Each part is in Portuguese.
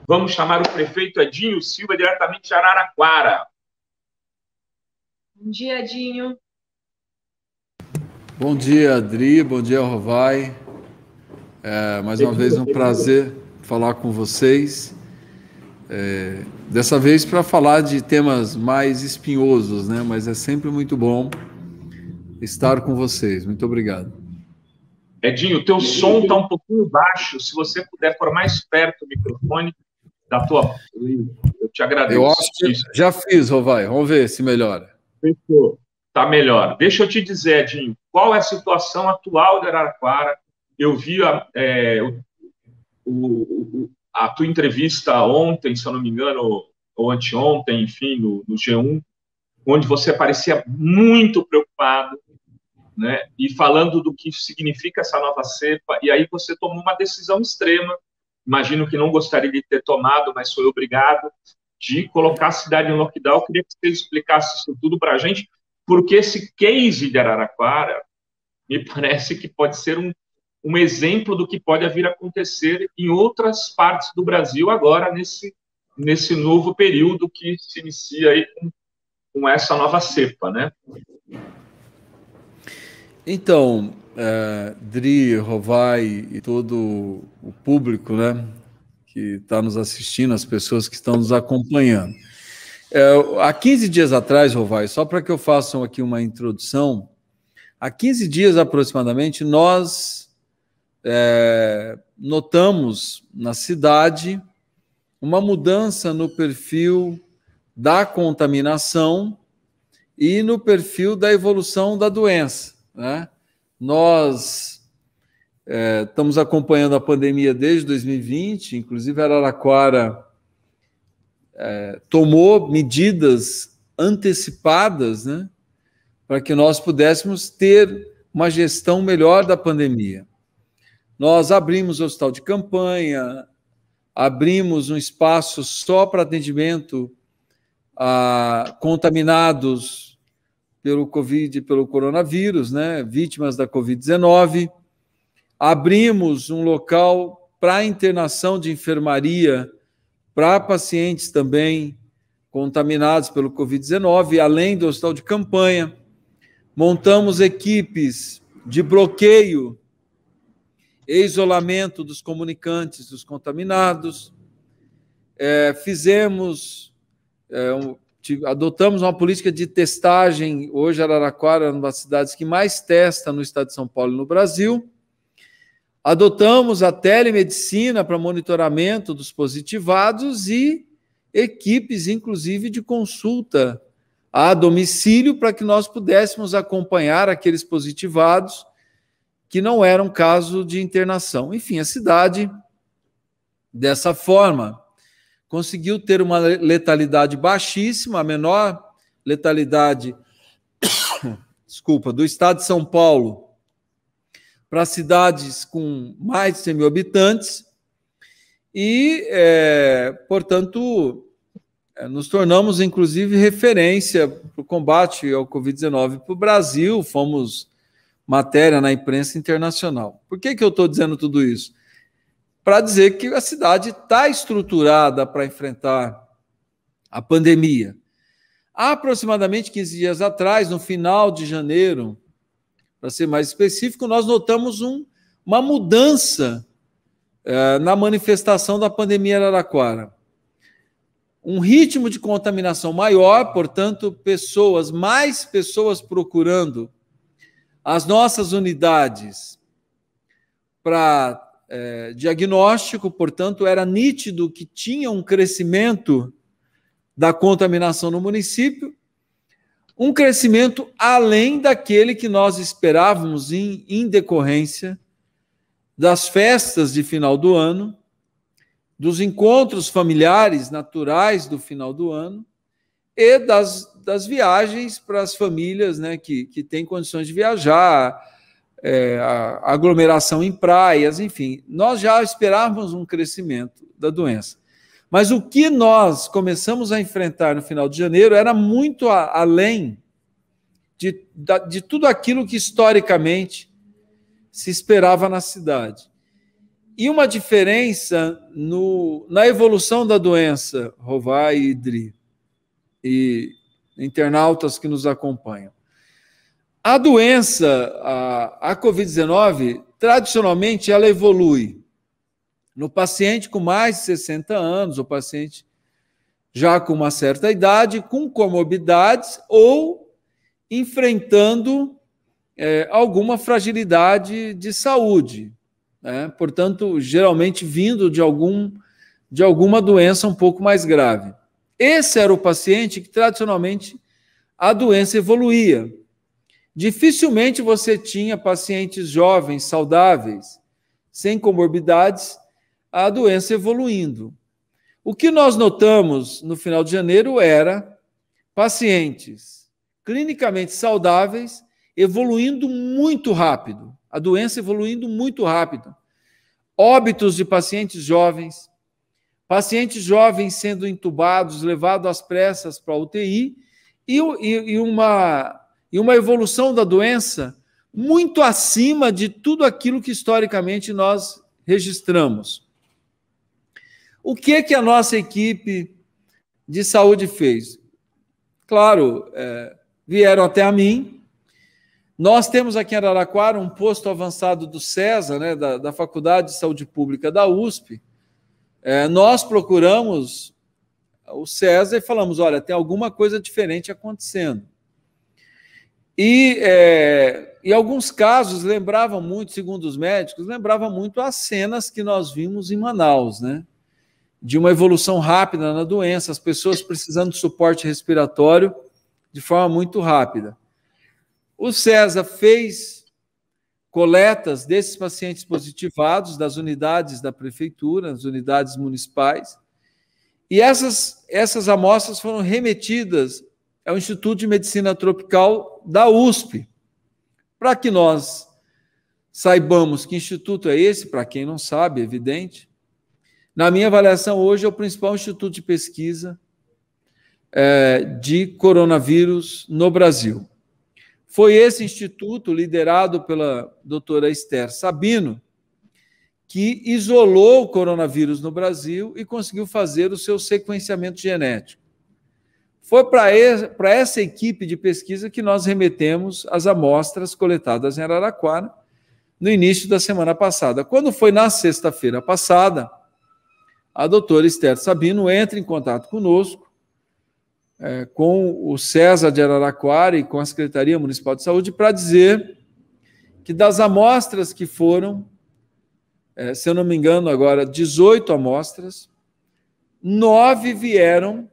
Vamos chamar o prefeito Edinho Silva, diretamente de Araraquara. Bom dia, Edinho. Bom dia, Adri. Bom dia, Rovai. Mais uma vez um prazer falar com vocês. Dessa vez para falar de temas mais espinhosos, né? Mas é sempre muito bom estar com vocês. Muito obrigado. Edinho, o teu som está um pouquinho baixo. Se você puder pôr mais perto o microfone da tua... Eu te agradeço. Eu acho que já fiz, Rovai. Vamos ver se melhora. Fechou. Tá melhor. Deixa eu te dizer, Edinho, qual é a situação atual de Araraquara? Eu vi a tua entrevista ontem, se eu não me engano, ou anteontem, enfim, no G1, onde você parecia muito preocupado, né? E falando do que significa essa nova cepa, e aí você tomou uma decisão extrema, imagino que não gostaria de ter tomado, mas foi obrigado, de colocar a cidade em lockdown. Eu queria que você explicasse isso tudo para a gente, porque esse case de Araraquara me parece que pode ser um exemplo do que pode vir a acontecer em outras partes do Brasil agora, nesse novo período que se inicia aí com essa nova cepa, né? Então, Dri, Rovai e todo o público, né, que está nos assistindo, as pessoas que estão nos acompanhando. Há 15 dias atrás, Rovai, só para que eu faça aqui uma introdução, há 15 dias aproximadamente, nós notamos na cidade uma mudança no perfil da contaminação e no perfil da evolução da doença, né? Nós estamos acompanhando a pandemia desde 2020, inclusive Araraquara tomou medidas antecipadas, né, para que nós pudéssemos ter uma gestão melhor da pandemia. Nós abrimos o hospital de campanha, abrimos um espaço só para atendimento a contaminados pelo Covid e pelo coronavírus, né, vítimas da Covid-19. Abrimos um local para internação de enfermaria para pacientes também contaminados pelo Covid-19, além do hospital de campanha. Montamos equipes de bloqueio e isolamento dos comunicantes dos contaminados. Adotamos uma política de testagem. Hoje, Araraquara é uma das cidades que mais testa no estado de São Paulo e no Brasil. Adotamos a telemedicina para monitoramento dos positivados e equipes, inclusive, de consulta a domicílio para que nós pudéssemos acompanhar aqueles positivados que não eram caso de internação. Enfim, a cidade, dessa forma, conseguiu ter uma letalidade baixíssima, a menor letalidade, do estado de São Paulo, para cidades com mais de 100 mil habitantes e, portanto, nos tornamos, inclusive, referência para o combate ao Covid-19 para o Brasil, fomos matéria na imprensa internacional. Por que eu estou dizendo tudo isso? Para dizer que a cidade está estruturada para enfrentar a pandemia. Há aproximadamente 15 dias atrás, no final de janeiro, para ser mais específico, nós notamos uma mudança na manifestação da pandemia em Araraquara. Um ritmo de contaminação maior, portanto, mais pessoas procurando as nossas unidades para diagnóstico, portanto, era nítido que tinha um crescimento da contaminação no município, um crescimento além daquele que nós esperávamos em decorrência das festas de final do ano, dos encontros familiares naturais do final do ano e das viagens para as famílias, né, que têm condições de viajar, a aglomeração em praias, enfim. Nós já esperávamos um crescimento da doença. Mas o que nós começamos a enfrentar no final de janeiro era muito além de tudo aquilo que historicamente se esperava na cidade. E uma diferença na evolução da doença, Rovai e Idri, e internautas que nos acompanham. A doença, a Covid-19, tradicionalmente, ela evolui no paciente com mais de 60 anos, o paciente já com uma certa idade, com comorbidades ou enfrentando alguma fragilidade de saúde, né? Portanto, geralmente vindo de alguma doença um pouco mais grave. Esse era o paciente que, tradicionalmente, a doença evoluía. Dificilmente você tinha pacientes jovens, saudáveis, sem comorbidades, a doença evoluindo. O que nós notamos no final de janeiro era pacientes clinicamente saudáveis evoluindo muito rápido, a doença evoluindo muito rápido. Óbitos de pacientes jovens sendo entubados, levados às pressas para a UTI, e uma evolução da doença muito acima de tudo aquilo que historicamente nós registramos. O que a nossa equipe de saúde fez? Claro, vieram até a mim. Nós temos aqui em Araraquara um posto avançado do CESA, né, da Faculdade de Saúde Pública da USP. Nós procuramos o CESA e falamos, olha, tem alguma coisa diferente acontecendo. E em alguns casos lembravam muito, segundo os médicos, lembravam muito as cenas que nós vimos em Manaus, né? De uma evolução rápida na doença, as pessoas precisando de suporte respiratório de forma muito rápida. O CESA fez coletas desses pacientes positivados das unidades da prefeitura, das unidades municipais, e essas amostras foram remetidas ao Instituto de Medicina Tropical da USP, para que nós saibamos que instituto é esse, para quem não sabe, é evidente. Na minha avaliação, hoje é o principal instituto de pesquisa de coronavírus no Brasil. Foi esse instituto, liderado pela doutora Esther Sabino, que isolou o coronavírus no Brasil e conseguiu fazer o seu sequenciamento genético. Foi para essa equipe de pesquisa que nós remetemos as amostras coletadas em Araraquara no início da semana passada. Quando foi na sexta-feira passada, a doutora Esther Sabino entra em contato conosco, com o CESA de Araraquara e com a Secretaria Municipal de Saúde, para dizer que das amostras que foram, se eu não me engano agora, 18 amostras, 9 vieram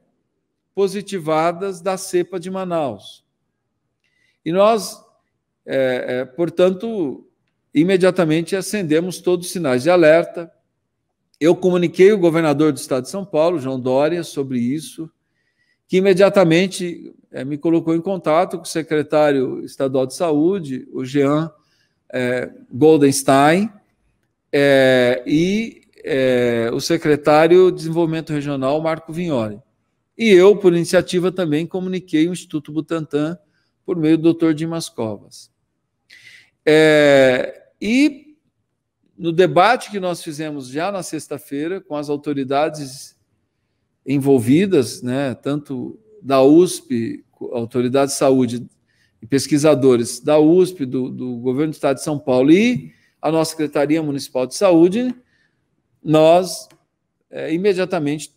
positivadas da cepa de Manaus. E nós, portanto, imediatamente acendemos todos os sinais de alerta. Eu comuniquei o governador do estado de São Paulo, João Dória, sobre isso, que imediatamente me colocou em contato com o secretário estadual de saúde, o Jean Goldenstein, e o secretário de desenvolvimento regional, Marco Vignoli. E eu, por iniciativa, também comuniquei o Instituto Butantan por meio do Dr. Dimas Covas. E no debate que nós fizemos já na sexta-feira com as autoridades envolvidas, né, tanto da USP, Autoridade de Saúde e pesquisadores da USP, do Governo do Estado de São Paulo e a nossa Secretaria Municipal de Saúde, nós imediatamente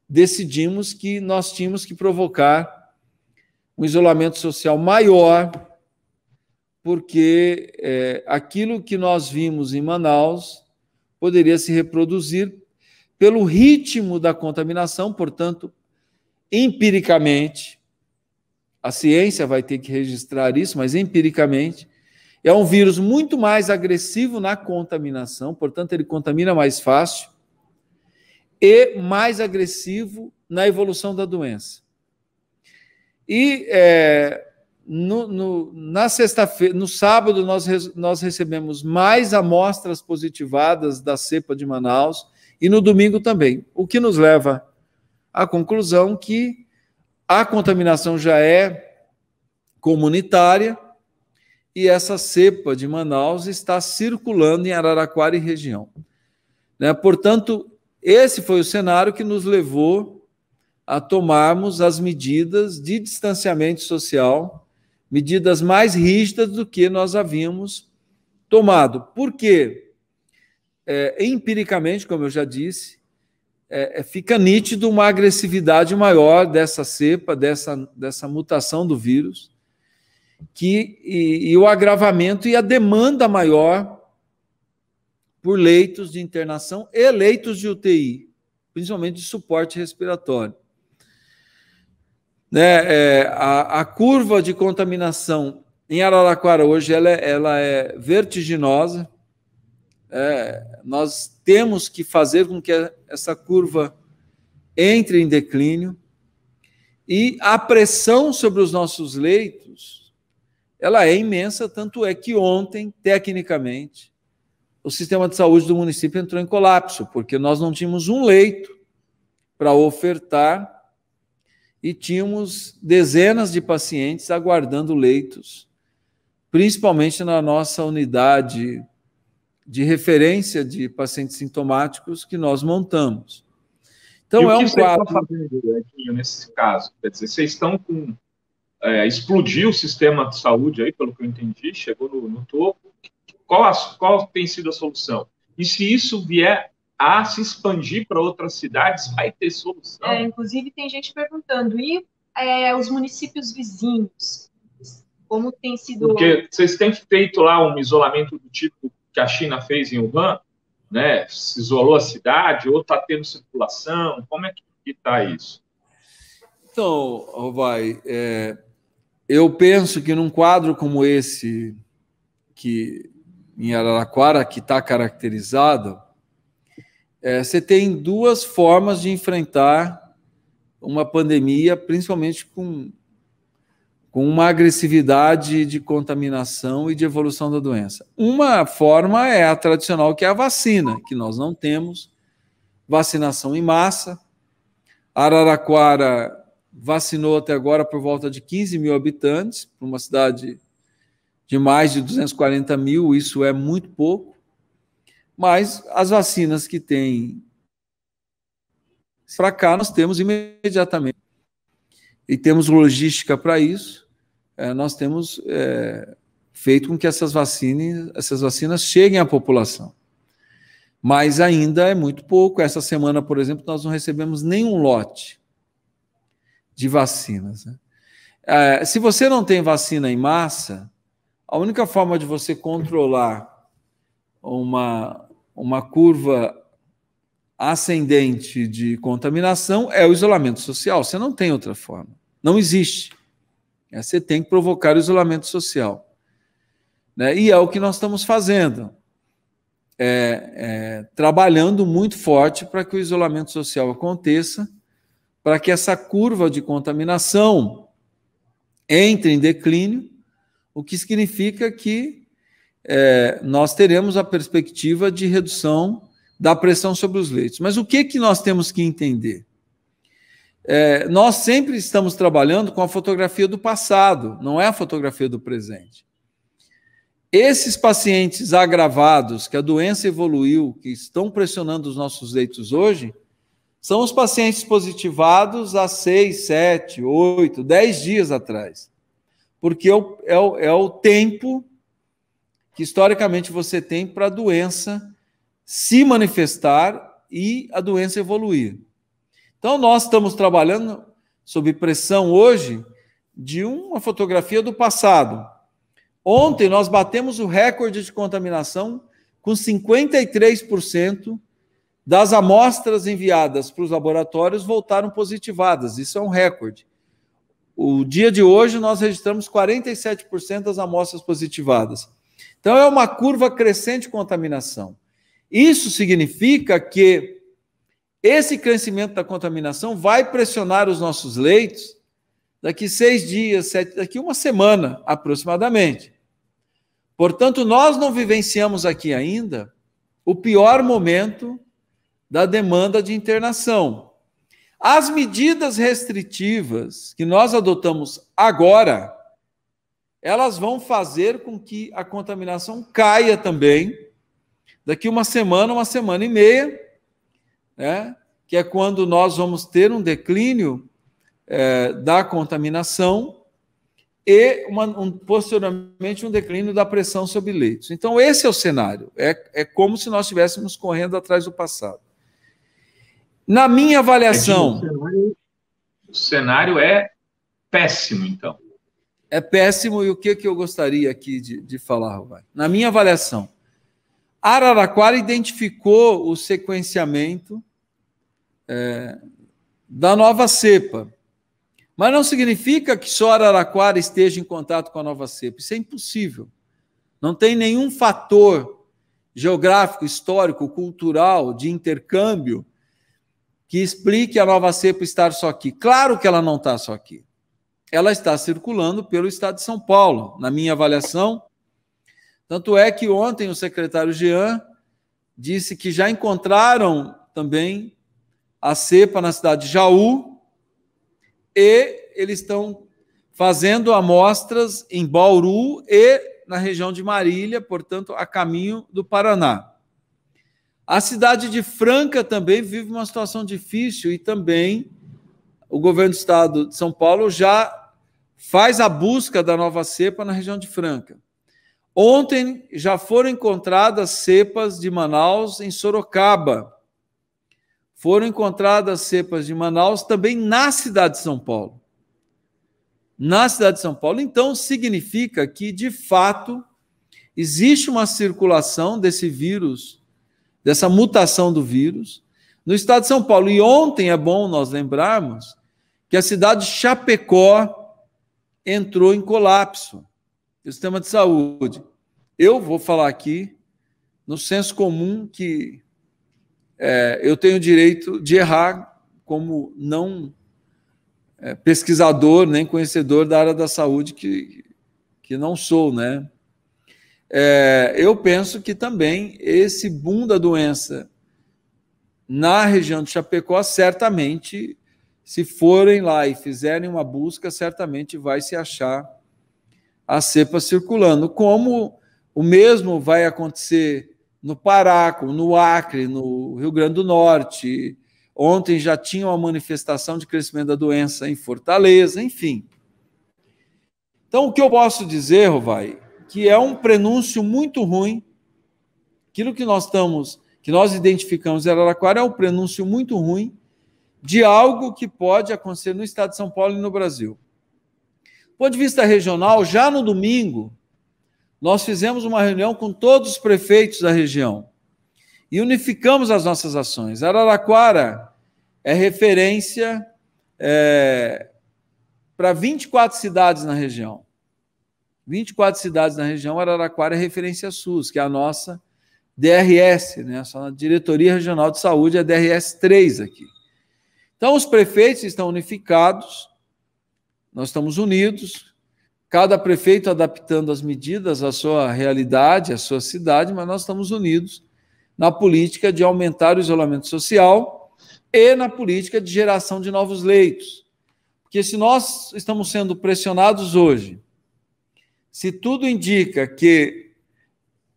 decidimos que nós tínhamos que provocar um isolamento social maior, porque aquilo que nós vimos em Manaus poderia se reproduzir pelo ritmo da contaminação, portanto, empiricamente, a ciência vai ter que registrar isso, mas empiricamente, é um vírus muito mais agressivo na contaminação, portanto, ele contamina mais fácil, e mais agressivo na evolução da doença. E na sexta-feira, no sábado, nós recebemos mais amostras positivadas da cepa de Manaus, e no domingo também, o que nos leva à conclusão que a contaminação já é comunitária e essa cepa de Manaus está circulando em Araraquara e região. né? Portanto, esse foi o cenário que nos levou a tomarmos as medidas de distanciamento social, medidas mais rígidas do que nós havíamos tomado. Por quê? Empiricamente, como eu já disse, fica nítido uma agressividade maior dessa cepa, dessa mutação do vírus, e o agravamento e a demanda maior por leitos de internação e leitos de UTI, principalmente de suporte respiratório. A curva de contaminação em Araraquara hoje ela é vertiginosa. Nós temos que fazer com que essa curva entre em declínio, e a pressão sobre os nossos leitos ela é imensa, tanto é que ontem, tecnicamente, o sistema de saúde do município entrou em colapso, porque nós não tínhamos um leito para ofertar e tínhamos dezenas de pacientes aguardando leitos, principalmente na nossa unidade de referência de pacientes sintomáticos que nós montamos. Então, é um quadro... O que vocês estão fazendo, Edinho, nesse caso? Quer dizer, vocês estão com... explodiu o sistema de saúde aí, pelo que eu entendi, chegou no topo. Qual tem sido a solução? E se isso vier a se expandir para outras cidades, vai ter solução? Inclusive, tem gente perguntando, e os municípios vizinhos? Como tem sido... Porque vocês têm feito lá um isolamento do tipo que a China fez em Wuhan, né? Se isolou a cidade, ou está tendo circulação? Como é que está isso? Então, Rovai, eu penso que num quadro como esse, que em Araraquara, que está caracterizado, você tem duas formas de enfrentar uma pandemia, principalmente com uma agressividade de contaminação e de evolução da doença. Uma forma é a tradicional, que é a vacina, que nós não temos vacinação em massa. Araraquara vacinou até agora por volta de 15 mil habitantes, para uma cidade de mais de 240 mil, isso é muito pouco, mas as vacinas que tem para cá nós temos imediatamente, e temos logística para isso. Nós temos feito com que essas vacinas cheguem à população, mas ainda é muito pouco. Essa semana, por exemplo, nós não recebemos nenhum lote de vacinas, né? Se você não tem vacina em massa, a única forma de você controlar uma curva ascendente de contaminação é o isolamento social. Você não tem outra forma. Não existe. Você tem que provocar o isolamento social, né? E é o que nós estamos fazendo. Trabalhando muito forte para que o isolamento social aconteça, para que essa curva de contaminação entre em declínio, o que significa que nós teremos a perspectiva de redução da pressão sobre os leitos. Mas o que nós temos que entender? Nós sempre estamos trabalhando com a fotografia do passado, não é a fotografia do presente. Esses pacientes agravados, que a doença evoluiu, que estão pressionando os nossos leitos hoje, são os pacientes positivados há 6, 7, 8, 10 dias atrás. Porque é o tempo que, historicamente, você tem para a doença se manifestar e a doença evoluir. Então, nós estamos trabalhando sob pressão hoje de uma fotografia do passado. Ontem, nós batemos o recorde de contaminação com 53% das amostras enviadas para os laboratórios voltaram positivadas. Isso é um recorde. O dia de hoje, nós registramos 47% das amostras positivadas. Então, é uma curva crescente de contaminação. Isso significa que esse crescimento da contaminação vai pressionar os nossos leitos daqui 6 dias, 7, daqui uma semana, aproximadamente. Portanto, nós não vivenciamos aqui ainda o pior momento da demanda de internação. As medidas restritivas que nós adotamos agora, elas vão fazer com que a contaminação caia também, daqui uma semana e meia, né, que é quando nós vamos ter um declínio da contaminação e, posteriormente, um declínio da pressão sobre leitos. Então, esse é o cenário. É como se nós estivéssemos correndo atrás do passado. Na minha avaliação... O cenário é péssimo, então. É péssimo, e o que eu gostaria aqui de falar, Rovai? Na minha avaliação, Araraquara identificou o sequenciamento da nova cepa. Mas não significa que só Araraquara esteja em contato com a nova cepa. Isso é impossível. Não tem nenhum fator geográfico, histórico, cultural, de intercâmbio que explique a nova cepa estar só aqui. Claro que ela não está só aqui. Ela está circulando pelo estado de São Paulo, na minha avaliação. Tanto é que ontem o secretário Jean disse que já encontraram também a cepa na cidade de Jaú, e eles estão fazendo amostras em Bauru e na região de Marília, portanto, a caminho do Paraná. A cidade de Franca também vive uma situação difícil, e também o governo do estado de São Paulo já faz a busca da nova cepa na região de Franca. Ontem já foram encontradas cepas de Manaus em Sorocaba. Foram encontradas cepas de Manaus também na cidade de São Paulo. Na cidade de São Paulo. Então, significa que, de fato, existe uma circulação desse vírus, dessa mutação do vírus, no estado de São Paulo. E ontem é bom nós lembrarmos que a cidade de Chapecó entrou em colapso do sistema de saúde. Eu vou falar aqui, no senso comum, que eu tenho o direito de errar como não pesquisador, nem conhecedor da área da saúde, que não sou, né? Eu penso que também esse boom da doença na região de Chapecó, certamente, se forem lá e fizerem uma busca, certamente vai se achar a cepa circulando, como o mesmo vai acontecer no Pará, no Acre, no Rio Grande do Norte. Ontem já tinha uma manifestação de crescimento da doença em Fortaleza, enfim. Então, o que eu posso dizer, Rovai, que é um prenúncio muito ruim. Aquilo que nós identificamos em Araraquara é um prenúncio muito ruim de algo que pode acontecer no estado de São Paulo e no Brasil. Do ponto de vista regional, já no domingo, nós fizemos uma reunião com todos os prefeitos da região e unificamos as nossas ações. Araraquara é referência para 24 cidades na região. 24 cidades na região, Araraquara é referência SUS, que é a nossa DRS, né? A Diretoria Regional de Saúde é a DRS 3 aqui. Então, os prefeitos estão unificados, nós estamos unidos, cada prefeito adaptando as medidas à sua realidade, à sua cidade, mas nós estamos unidos na política de aumentar o isolamento social e na política de geração de novos leitos. Porque se nós estamos sendo pressionados hoje, se tudo indica que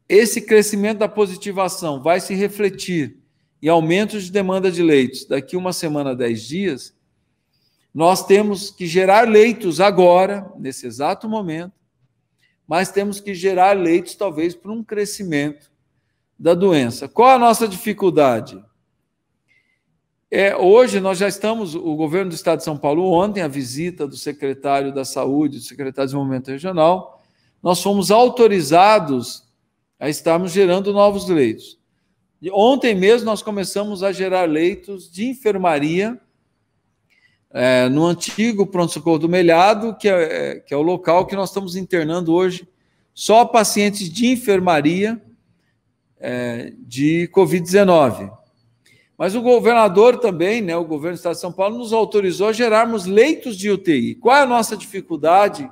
esse crescimento da positivação vai se refletir em aumento de demanda de leitos daqui uma semana, 10 dias, nós temos que gerar leitos agora, nesse exato momento, mas temos que gerar leitos talvez para um crescimento da doença. Qual a nossa dificuldade? Hoje nós já estamos, o governo do estado de São Paulo, ontem, a visita do secretário da Saúde, do secretário de Desenvolvimento Regional, nós fomos autorizados a estarmos gerando novos leitos. E ontem mesmo nós começamos a gerar leitos de enfermaria no antigo pronto-socorro do Melhado, que é o local que nós estamos internando hoje só pacientes de enfermaria de Covid-19. Mas o governador também, né, o governo do estado de São Paulo, nos autorizou a gerarmos leitos de UTI. Qual é a nossa dificuldade?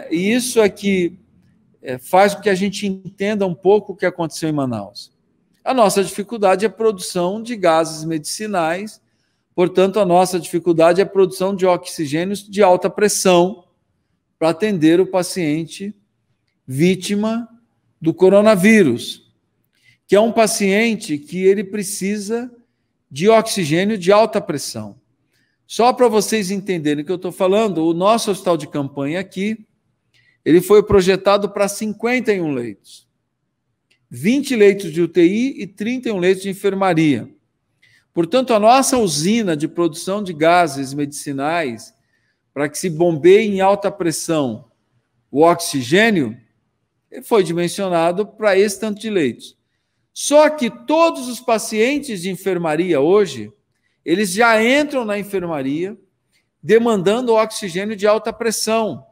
E isso é que faz com que a gente entenda um pouco o que aconteceu em Manaus. A nossa dificuldade é a produção de gases medicinais, portanto, a nossa dificuldade é a produção de oxigênios de alta pressão para atender o paciente vítima do coronavírus. que é um paciente que ele precisa de oxigênio de alta pressão. Só para vocês entenderem o que eu estou falando, o nosso hospital de campanha aqui, ele foi projetado para 51 leitos. 20 leitos de UTI e 31 leitos de enfermaria. Portanto, a nossa usina de produção de gases medicinais, para que se bombeie em alta pressão o oxigênio, foi dimensionado para esse tanto de leitos. Só que todos os pacientes de enfermaria hoje, eles já entram na enfermaria demandando oxigênio de alta pressão,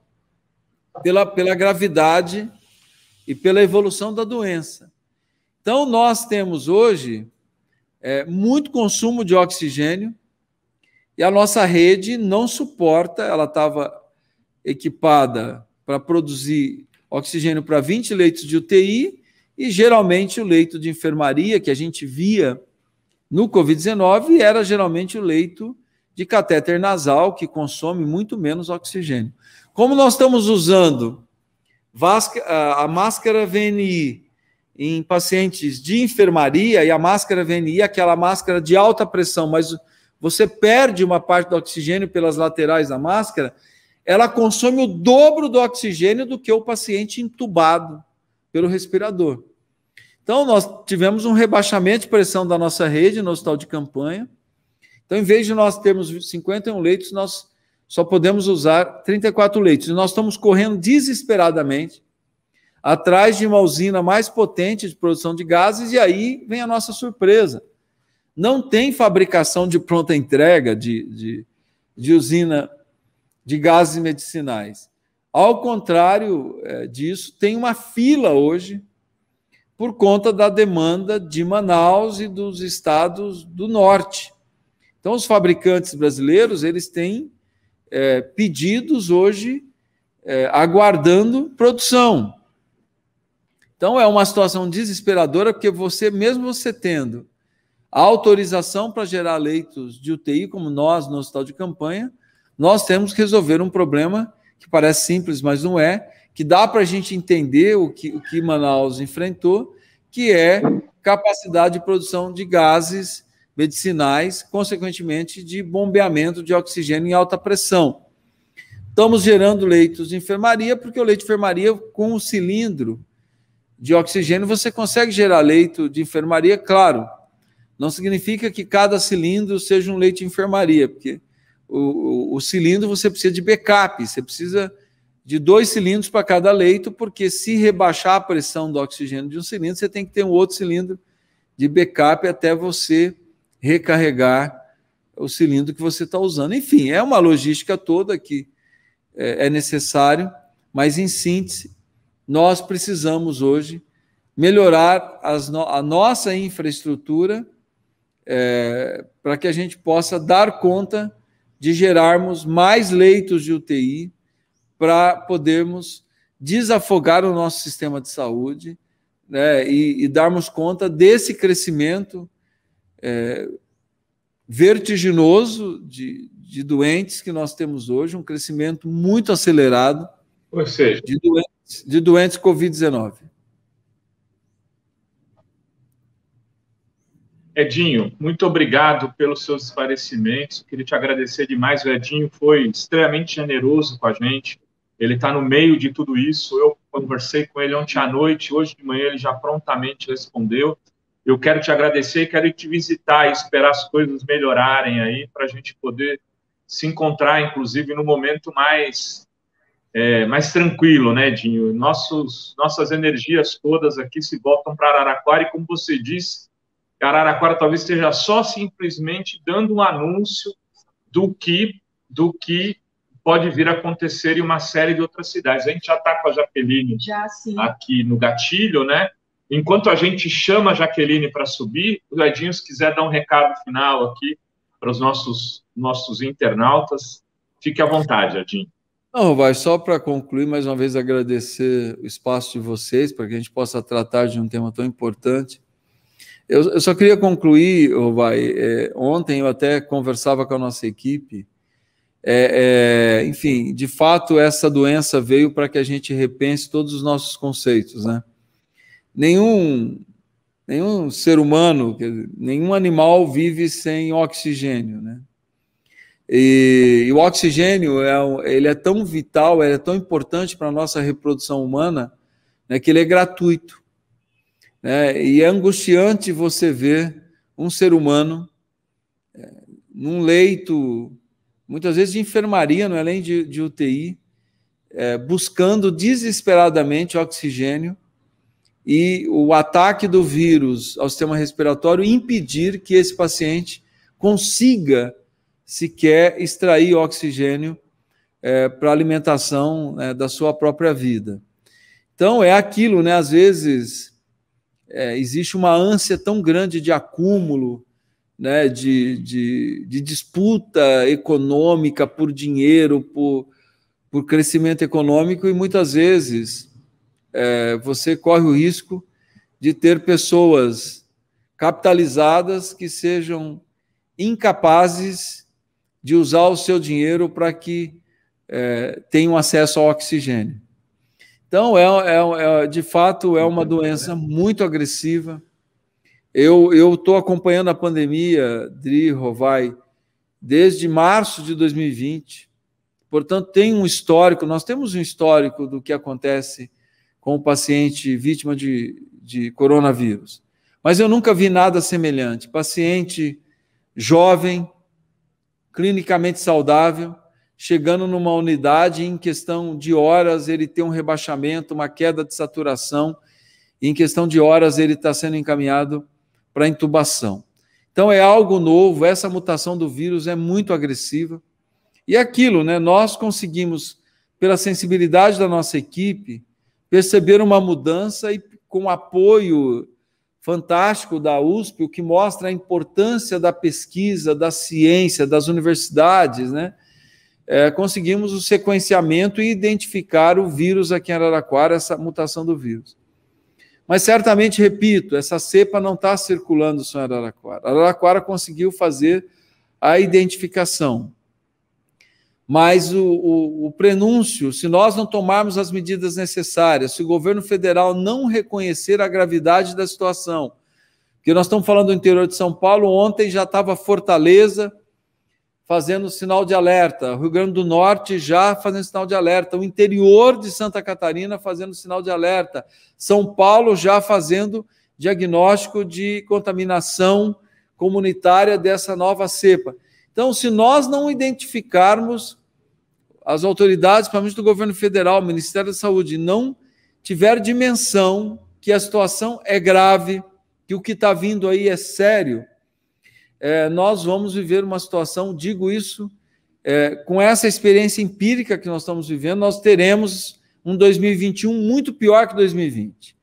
pela gravidade e pela evolução da doença. Então, nós temos hoje muito consumo de oxigênio e a nossa rede não suporta, ela estava equipada para produzir oxigênio para 20 leitos de UTI e, geralmente, o leito de enfermaria que a gente via no Covid-19 era, geralmente, o leito de catéter nasal, que consome muito menos oxigênio. Como nós estamos usando a máscara VNI em pacientes de enfermaria, e a máscara VNI, aquela máscara de alta pressão, mas você perde uma parte do oxigênio pelas laterais da máscara, ela consome o dobro do oxigênio do que o paciente entubado pelo respirador. Então, nós tivemos um rebaixamento de pressão da nossa rede no hospital de campanha. Então, em vez de nós termos 51 leitos, nós só podemos usar 34 leitos. E nós estamos correndo desesperadamente atrás de uma usina mais potente de produção de gases, e aí vem a nossa surpresa. Não tem fabricação de pronta entrega de usina de gases medicinais. Ao contrário disso, tem uma fila hoje por conta da demanda de Manaus e dos estados do norte. Então, os fabricantes brasileiros, eles têm pedidos hoje aguardando produção. Então, é uma situação desesperadora, porque mesmo você tendo a autorização para gerar leitos de UTI, como nós no hospital de campanha, nós temos que resolver um problema que parece simples, mas não é, que dá para a gente entender o que Manaus enfrentou, que é capacidade de produção de gases medicinais, consequentemente de bombeamento de oxigênio em alta pressão. Estamos gerando leitos de enfermaria, porque o leito de enfermaria, com o cilindro de oxigênio, você consegue gerar leito de enfermaria, claro. Não significa que cada cilindro seja um leito de enfermaria, porque o cilindro você precisa de backup, você precisa de 2 cilindros para cada leito, porque se rebaixar a pressão do oxigênio de um cilindro, você tem que ter um outro cilindro de backup até você recarregar o cilindro que você está usando. Enfim, é uma logística toda que é necessário, mas, em síntese, nós precisamos hoje melhorar a nossa infraestrutura para que a gente possa dar conta de gerarmos mais leitos de UTI para podermos desafogar o nosso sistema de saúde, né, e darmos conta desse crescimento vertiginoso de doentes que nós temos hoje, um crescimento muito acelerado ou seja, de doentes Covid-19. Edinho, muito obrigado pelos seus esclarecimentos. Queria te agradecer demais. O Edinho foi extremamente generoso com a gente. Ele está no meio de tudo isso. Eu conversei com ele ontem à noite, hoje de manhã ele já prontamente respondeu. Eu quero te agradecer, quero te visitar e esperar as coisas melhorarem aí para a gente poder se encontrar, inclusive, no momento mais tranquilo, né, Edinho? Nossas energias todas aqui se voltam para Araraquara e, como você disse, Araraquara talvez esteja só simplesmente dando um anúncio do que pode vir a acontecer em uma série de outras cidades. A gente já está com a Jaqueline aqui no gatilho, né? Enquanto a gente chama a Jaqueline para subir, o Edinho, se quiser dar um recado final aqui para os nossos internautas, fique à vontade, Edinho. Não, vai só para concluir, mais uma vez agradecer o espaço de vocês, para que a gente possa tratar de um tema tão importante. Eu só queria concluir, ontem eu até conversava com a nossa equipe, enfim, de fato essa doença veio para que a gente repense todos os nossos conceitos, né? Nenhum nenhum ser humano, nenhum animal vive sem oxigênio, né? E o oxigênio ele é tão vital, ele é tão importante para a nossa reprodução humana, né, que ele é gratuito, né? E é angustiante você ver um ser humano num leito, muitas vezes de enfermaria, não é além de UTI, buscando desesperadamente oxigênio, e o ataque do vírus ao sistema respiratório impedir que esse paciente consiga sequer extrair oxigênio para a alimentação, da sua própria vida. Então, é aquilo, né? Às vezes existe uma ânsia tão grande de acúmulo, né? de disputa econômica por dinheiro, por crescimento econômico, e muitas vezes você corre o risco de ter pessoas capitalizadas que sejam incapazes de usar o seu dinheiro para que tenham acesso ao oxigênio. Então, de fato, é uma doença muito agressiva. Eu estou acompanhando a pandemia, Dri, Rovai, desde março de 2020. Portanto, nós temos um histórico do que acontece com o paciente vítima de coronavírus. Mas eu nunca vi nada semelhante. Paciente jovem, clinicamente saudável, chegando numa unidade, em questão de horas ele tem um rebaixamento, uma queda de saturação, e em questão de horas ele está sendo encaminhado para intubação. Então é algo novo, essa mutação do vírus é muito agressiva, e aquilo, né, nós conseguimos, pela sensibilidade da nossa equipe, perceber uma mudança e com apoio fantástico da USP, o que mostra a importância da pesquisa, da ciência, das universidades, né? Conseguimos o sequenciamento e identificar o vírus aqui em Araraquara, essa mutação do vírus. Mas certamente, repito, essa cepa não está circulando só em Araraquara. Araraquara conseguiu fazer a identificação. Mas o prenúncio, se nós não tomarmos as medidas necessárias, se o governo federal não reconhecer a gravidade da situação, porque nós estamos falando do interior de São Paulo, ontem já estava Fortaleza fazendo sinal de alerta, Rio Grande do Norte já fazendo sinal de alerta, o interior de Santa Catarina fazendo sinal de alerta, São Paulo já fazendo diagnóstico de contaminação comunitária dessa nova cepa. Então, se nós não identificarmos, as autoridades, principalmente do governo federal, o Ministério da Saúde, não tiver dimensão que a situação é grave, que o que está vindo aí é sério, nós vamos viver uma situação, digo isso, com essa experiência empírica que nós estamos vivendo, nós teremos um 2021 muito pior que 2020.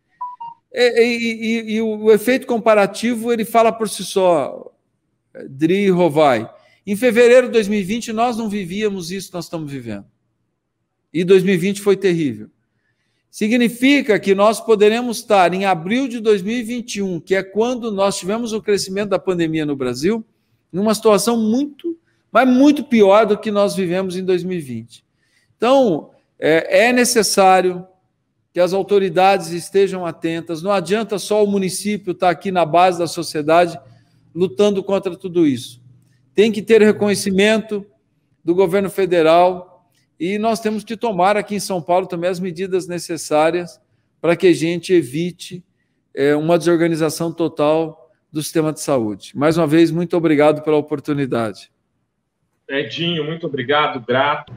E o efeito comparativo, ele fala por si só, Dri e Rovai. Em fevereiro de 2020, nós não vivíamos isso que nós estamos vivendo. E 2020 foi terrível. Significa que nós poderemos estar em abril de 2021, que é quando nós tivemos o crescimento da pandemia no Brasil, numa situação muito, mas muito pior do que nós vivemos em 2020. Então, é necessário que as autoridades estejam atentas. Não adianta só o município estar aqui na base da sociedade lutando contra tudo isso. Tem que ter reconhecimento do governo federal e nós temos que tomar aqui em São Paulo também as medidas necessárias para que a gente evite uma desorganização total do sistema de saúde. Mais uma vez, muito obrigado pela oportunidade. Edinho, muito obrigado, grato.